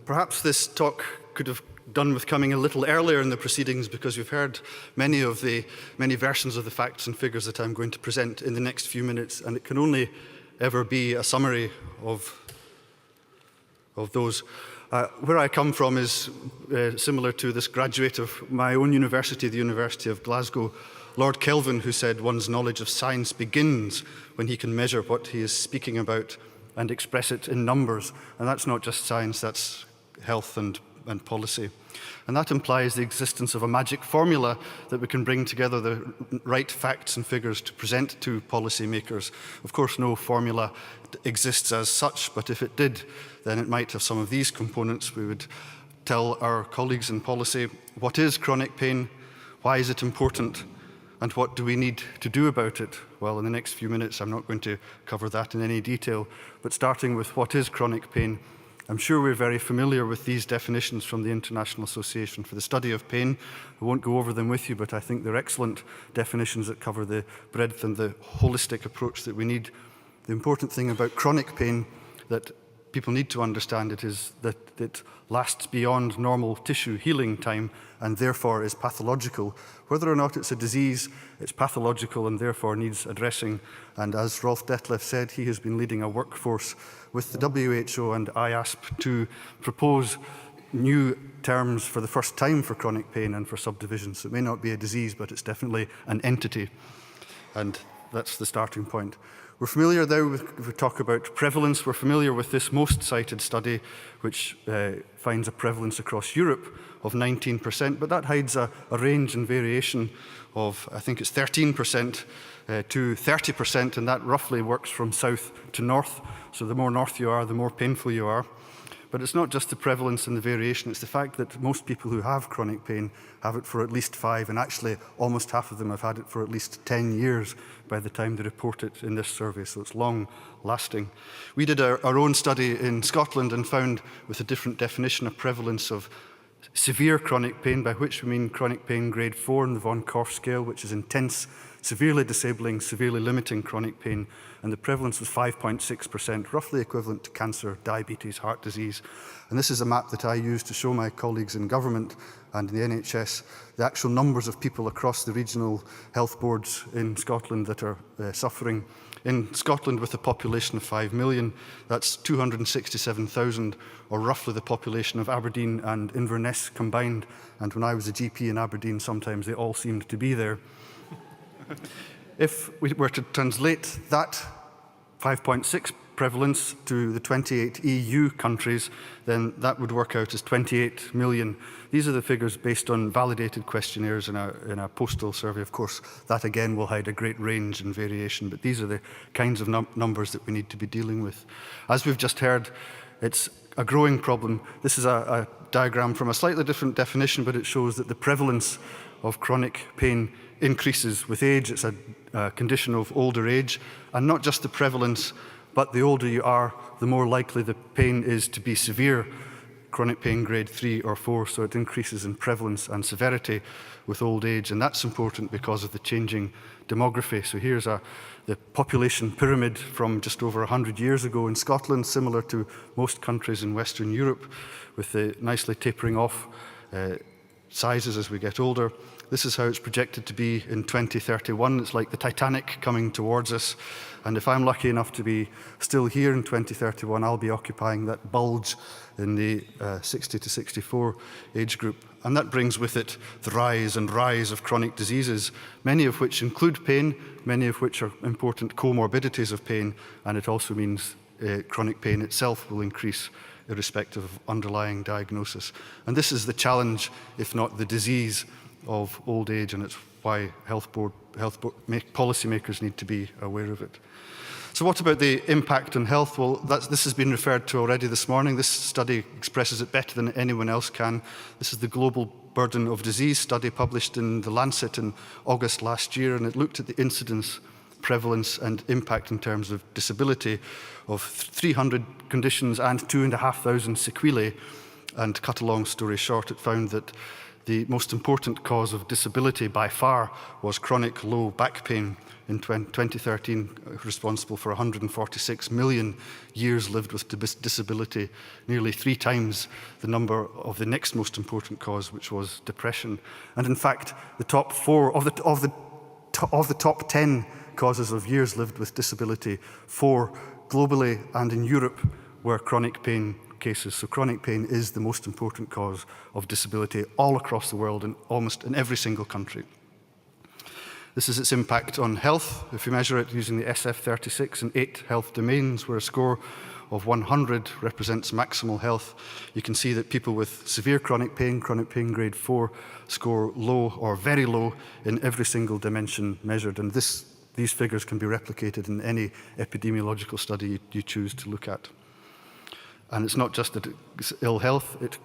Perhaps this talk could have done with coming a little earlier in the proceedings, because you've heard many versions of the facts and figures that I'm going to present in the next few minutes, and it can only ever be a summary of those. Where I come from is similar to this graduate of my own university, the University of Glasgow, Lord Kelvin, who said one's knowledge of science begins when he can measure what he is speaking about and express it in numbers. And that's not just science, that's health and policy. And that implies the existence of a magic formula that we can bring together the right facts and figures to present to policymakers. Of course, no formula exists as such, but if it did, then it might have some of these components. We would tell our colleagues in policy, what is chronic pain? Why is it important? And what do we need to do about it? Well, in the next few minutes, I'm not going to cover that in any detail, but starting with what is chronic pain, I'm sure we're very familiar with these definitions from the International Association for the Study of Pain. I won't go over them with you, but I think they're excellent definitions that cover the breadth and the holistic approach that we need. The important thing about chronic pain that people need to understand it is that it lasts beyond normal tissue healing time and therefore is pathological. Whether or not it's a disease, it's pathological and therefore needs addressing. And as Rolf Detlef said, he has been leading a workforce with the WHO and IASP to propose new terms for the first time for chronic pain and for subdivisions. So it may not be a disease, but it's definitely an entity. And that's the starting point. We're familiar now with, if we talk about prevalence, we're familiar with this most cited study, which finds a prevalence across Europe of 19%, but that hides a range and variation of, I think it's 13% to 30%, and that roughly works from south to north. So the more north you are, the more painful you are. But it's not just the prevalence and the variation, it's the fact that most people who have chronic pain have it for at least 5, and actually almost half of them have had it for at least 10 years by the time they report it in this survey, so it's long lasting. We did our own study in Scotland and found, with a different definition of prevalence, of severe chronic pain, by which we mean chronic pain grade 4 in the von Korff scale, which is intense, severely disabling, severely limiting chronic pain, and the prevalence was 5.6%, roughly equivalent to cancer, diabetes, heart disease. And this is a map that I use to show my colleagues in government and in the NHS the actual numbers of people across the regional health boards in Scotland that are suffering. In Scotland, with a population of 5 million, that's 267,000, or roughly the population of Aberdeen and Inverness combined. And when I was a GP in Aberdeen, sometimes they all seemed to be there. If we were to translate that 5.6 prevalence to the 28 EU countries, then that would work out as 28 million. These are the figures based on validated questionnaires in a postal survey. Of course, that again will hide a great range and variation, but these are the kinds of numbers that we need to be dealing with. As we've just heard, it's a growing problem. This is a diagram from a slightly different definition, but it shows that the prevalence of chronic pain increases with age. It's a condition of older age, and not just the prevalence, but the older you are, the more likely the pain is to be severe, chronic pain grade 3 or 4, so it increases in prevalence and severity with old age, and that's important because of the changing demography. So here's the population pyramid from just over 100 years ago in Scotland, similar to most countries in Western Europe, with the nicely tapering off sizes as we get older. This is how it's projected to be in 2031. It's like the Titanic coming towards us. And if I'm lucky enough to be still here in 2031, I'll be occupying that bulge in the 60 to 64 age group. And that brings with it the rise and rise of chronic diseases, many of which include pain, many of which are important comorbidities of pain. And it also means chronic pain itself will increase irrespective of underlying diagnosis. And this is the challenge, if not the disease, of old age, and it's why policymakers need to be aware of it. So what about the impact on health? Well, this has been referred to already this morning. This study expresses it better than anyone else can. This is the Global Burden of Disease study published in The Lancet in August last year, and it looked at the incidence, prevalence and impact in terms of disability of 300 conditions and 2,500 sequelae. And cut a long story short, it found that the most important cause of disability by far was chronic low back pain in 2013, responsible for 146 million years lived with disability, nearly 3 times the number of the next most important cause, which was depression. And in fact, the top 4 of the top 10 causes of years lived with disability, 4 globally and in Europe were chronic pain cases. So chronic pain is the most important cause of disability all across the world and almost in every single country. This is its impact on health. If you measure it using the SF36 in 8 health domains, where a score of 100 represents maximal health, you can see that people with severe chronic pain grade 4, score low or very low in every single dimension measured. And these figures can be replicated in any epidemiological study you choose to look at. And it's not just that it's ill health, it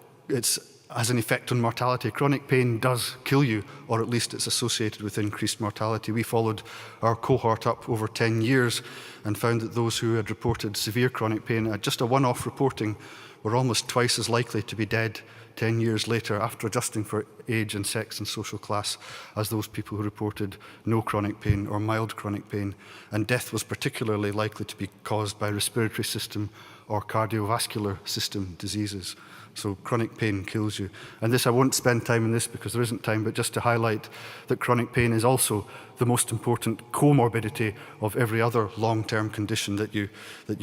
has an effect on mortality. Chronic pain does kill you, or at least it's associated with increased mortality. We followed our cohort up over 10 years and found that those who had reported severe chronic pain at just a one-off reporting were almost twice as likely to be dead 10 years later after adjusting for age and sex and social class as those people who reported no chronic pain or mild chronic pain. And death was particularly likely to be caused by respiratory system or cardiovascular system diseases. So chronic pain kills you. And this, I won't spend time on this because there isn't time, but just to highlight that chronic pain is also the most important comorbidity of every other long-term condition that you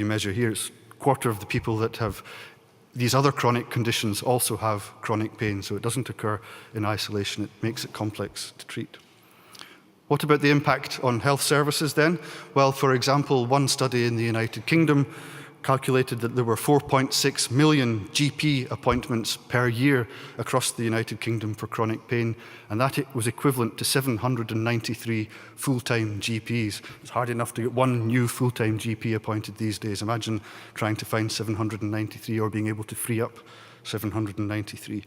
measure here. It's a quarter of the people that have these other chronic conditions also have chronic pain, so it doesn't occur in isolation. It makes it complex to treat. What about the impact on health services then? Well, for example, one study in the United Kingdom calculated that there were 4.6 million GP appointments per year across the United Kingdom for chronic pain, and that was equivalent to 793 full-time GPs. It's hard enough to get one new full-time GP appointed these days. Imagine trying to find 793 or being able to free up 793.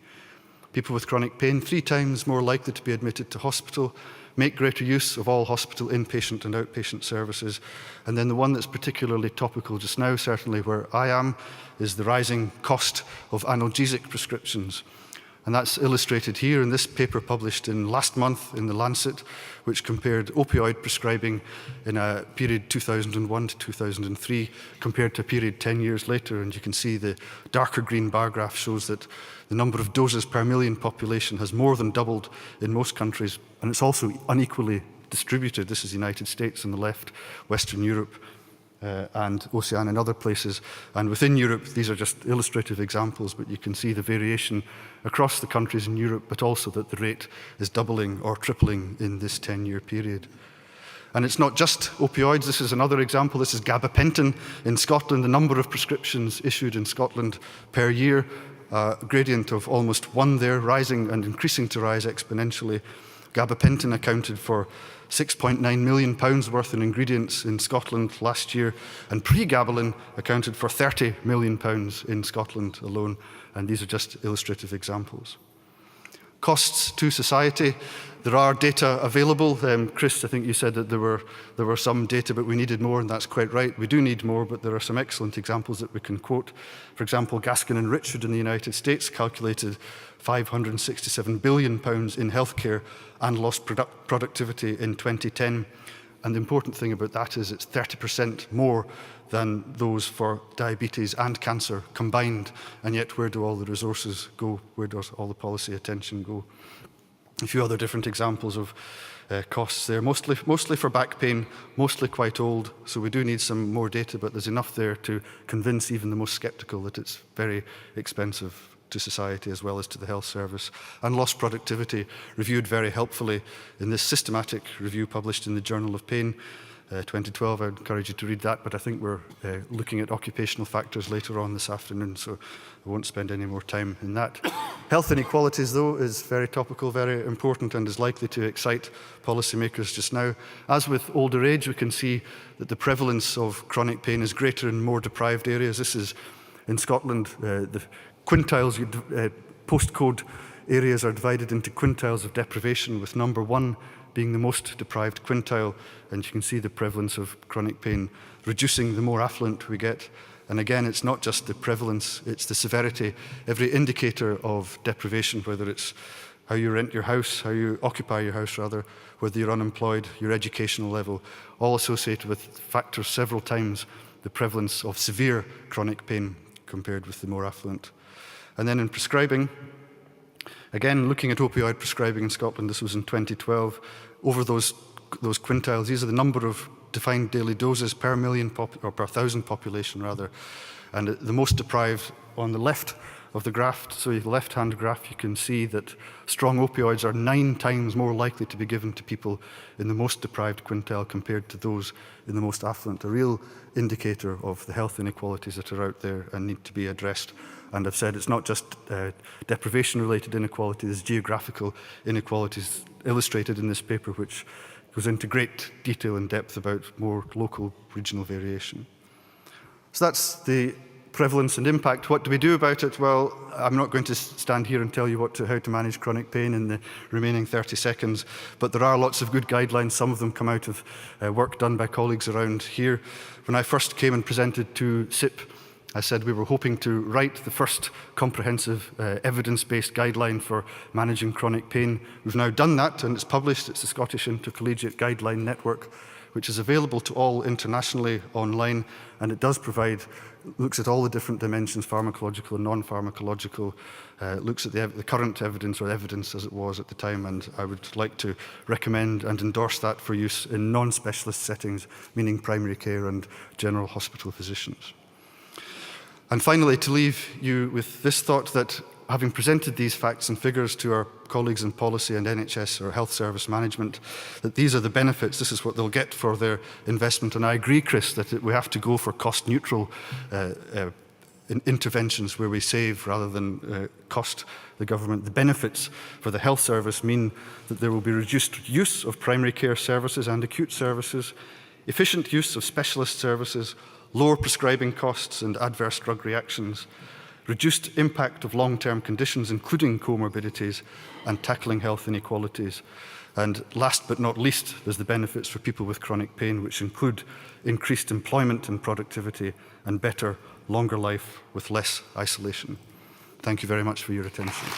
People with chronic pain 3 times more likely to be admitted to hospital, make greater use of all hospital inpatient and outpatient services. And then the one that's particularly topical just now, certainly where I am, is the rising cost of analgesic prescriptions. And that's illustrated here in this paper published last month in The Lancet, which compared opioid prescribing in a period 2001 to 2003 compared to a period 10 years later. And you can see the darker green bar graph shows that the number of doses per million population has more than doubled in most countries, and it's also unequally distributed. This is the United States on the left, Western Europe, and Oceania and other places. And within Europe, these are just illustrative examples, but you can see the variation across the countries in Europe, but also that the rate is doubling or tripling in this 10-year period. And it's not just opioids. This is another example. This is gabapentin in Scotland. The number of prescriptions issued in Scotland per year, a gradient of almost 1 there, rising and increasing to rise exponentially. Gabapentin accounted for £6.9 million worth in ingredients in Scotland last year, and pregabalin accounted for £30 million in Scotland alone, and these are just illustrative examples. Costs to society. There are data available. Chris, I think you said that there were some data, but we needed more, and that's quite right. We do need more, but there are some excellent examples that we can quote. For example, Gaskin and Richard in the United States calculated £567 billion in healthcare and lost productivity in 2010. And the important thing about that is it's 30% more than those for diabetes and cancer combined. And yet, where do all the resources go? Where does all the policy attention go? A few other different examples of costs there, mostly for back pain, mostly quite old. So we do need some more data, but there's enough there to convince even the most skeptical that it's very expensive to society as well as to the health service. And lost productivity, reviewed very helpfully in this systematic review published in the Journal of Pain, 2012. I would encourage you to read that, but I think we're looking at occupational factors later on this afternoon, so I won't spend any more time in that. Health inequalities, though, is very topical, very important, and is likely to excite policymakers just now. As with older age, we can see that the prevalence of chronic pain is greater in more deprived areas. This is in Scotland, the quintiles, postcode areas are divided into quintiles of deprivation, with number 1 being the most deprived quintile, and you can see the prevalence of chronic pain reducing the more affluent we get. And again, it's not just the prevalence, it's the severity. Every indicator of deprivation, whether it's how you rent your house, how you occupy your house rather, whether you're unemployed, your educational level, all associated with factors several times the prevalence of severe chronic pain compared with the more affluent. And then in prescribing, again, looking at opioid prescribing in Scotland, this was in 2012, over those quintiles, these are the number of defined daily doses per million, or per thousand population rather, and the most deprived on the left of the graph, so the left-hand graph, you can see that strong opioids are 9 times more likely to be given to people in the most deprived quintile compared to those in the most affluent, a real indicator of the health inequalities that are out there and need to be addressed. And I've said it's not just deprivation-related inequality, there's geographical inequalities illustrated in this paper, which goes into great detail and depth about more local regional variation. So that's the prevalence and impact. What do we do about it? Well, I'm not going to stand here and tell you how to manage chronic pain in the remaining 30 seconds, but there are lots of good guidelines. Some of them come out of work done by colleagues around here. When I first came and presented to SIP, I said we were hoping to write the first comprehensive evidence-based guideline for managing chronic pain. We've now done that, and it's published. It's the Scottish Intercollegiate Guideline Network, which is available to all internationally online, and it does looks at all the different dimensions, pharmacological and non-pharmacological, looks at the current evidence, or evidence as it was at the time, and I would like to recommend and endorse that for use in non-specialist settings, meaning primary care and general hospital physicians. And finally, to leave you with this thought that having presented these facts and figures to our colleagues in policy and NHS or health service management, that these are the benefits, this is what they'll get for their investment. And I agree, Chris, that we have to go for cost-neutral interventions where we save rather than cost the government. The benefits for the health service mean that there will be reduced use of primary care services and acute services, efficient use of specialist services, lower prescribing costs and adverse drug reactions, reduced impact of long-term conditions, including comorbidities, and tackling health inequalities. And last but not least, there's the benefits for people with chronic pain, which include increased employment and productivity and better, longer life with less isolation. Thank you very much for your attention.